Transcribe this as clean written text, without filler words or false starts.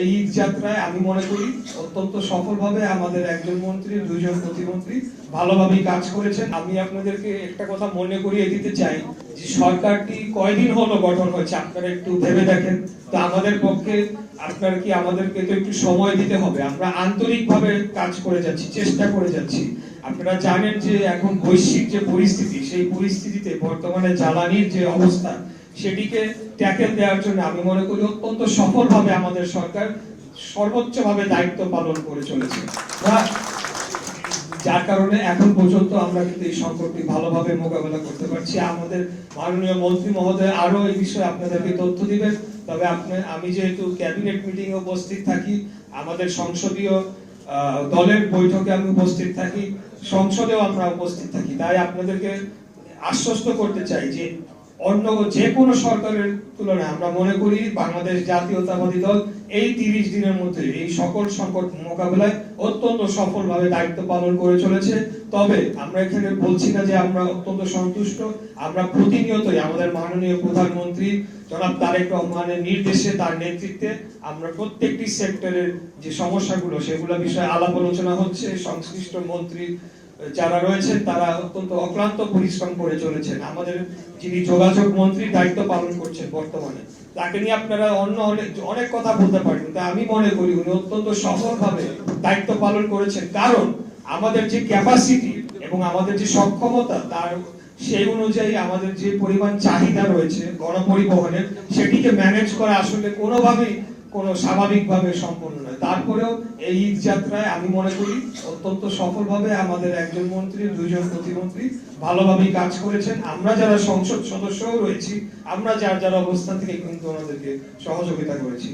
এই যাত্রায় আমি মনে করি অত্যন্ত সফলভাবে আমাদের একজন মন্ত্রী, দুইজন প্রতিমন্ত্রী ভালোভাবে কাজ করেছেন। আমি আপনাদেরকে একটা কথা মনে করিয়ে দিতে চাই যে সরকারটি কয়দিন হলো গঠন হয়েছে, আপনারা একটু ভেবে দেখেন। তো আমাদের পক্ষে আপনারা কি আমাদেরকে তো একটু সময় দিতে হবে। আমরা আন্তরিকভাবে কাজ করে যাচ্ছি, চেষ্টা করে যাচ্ছি। আপনারা জানেন যে এখন বৈশ্বিক যে পরিস্থিতি, সেই পরিস্থিতিতে বর্তমানে জ্বালানির যে অবস্থা, সেটিকে ট্যাকেল দেওয়ার জন্য আমি মনে করি অত্যন্ত সফলভাবে আমাদের সরকার সর্বোচ্চভাবে দায়িত্ব পালন করে চলেছে, যার কারণে এখন পর্যন্ত আমরা কিন্তু এই সংকটটি ভালোভাবে মোকাবেলা করতে পারছি। আমাদের মাননীয় মন্ত্রী মহোদয় আরো এই বিষয়ে আপনাদেরকে তথ্য দিবেন। তবে আমি যেহেতু ক্যাবিনেট মিটিং এ উপস্থিত থাকি, আমাদের সংসদীয় দলের বৈঠকে আমি উপস্থিত থাকি, সংসদেও আমরা উপস্থিত থাকি, তাই আপনাদেরকে আশ্বস্ত করতে চাই যে অন্য যে কোনো সরকারের তুলনায় আমরা মনে করি বাংলাদেশ জাতীয়তাবাদী দল এই 30 দিনের মধ্যে এই সকল সংকট মোকাবেলায় অত্যন্ত সফলভাবে দায়িত্ব পালন করে চলেছে। তবে আমরা এখানে বলছি না যে আমরা অত্যন্ত সন্তুষ্ট। আমরা প্রতিনিয়তই আমাদের মাননীয় প্রধানমন্ত্রী জনাব তারেক রহমানের নির্দেশে, তার নেতৃত্বে আমরা প্রত্যেকটি সেক্টরের যে সমস্যাগুলো সেগুলো বিষয়ে আলাপ আলোচনা হচ্ছে। সংশ্লিষ্ট মন্ত্রী যারা রয়েছেন তারা অত্যন্ত অক্লান্ত পরিশ্রম করে চলেছেন। আমাদের যিনি যোগাযোগ মন্ত্রী দায়িত্ব পালন করছেন বর্তমানে, তাকে নিয়ে আপনারা অনেক কথা বলতে পারেন, কিন্তু আমি মনে করি উনি অত্যন্ত সফলভাবে দায়িত্ব পালন করেছেন। কারণ আমাদের যে ক্যাপাসিটি এবং আমাদের যে সক্ষমতা, তার সেই অনুযায়ী আমাদের যে পরিমাণ চাহিদা রয়েছে গণপরিবহনের, সেটিকে ম্যানেজ করা আসলে কোনোভাবেই স্বাভাবিকভাবে সম্পন্ন নয়। তারপরেও এই ঈদ যাত্রায় আমি মনে করি অত্যন্ত সফলভাবে আমাদের একজন মন্ত্রী, দুইজন প্রতিমন্ত্রী ভালোভাবে কাজ করেছেন। আমরা যারা সংসদ সদস্যও রয়েছি, আমরা যার যার অবস্থান থেকে কিন্তু ওনাদেরকে সহযোগিতা করেছি।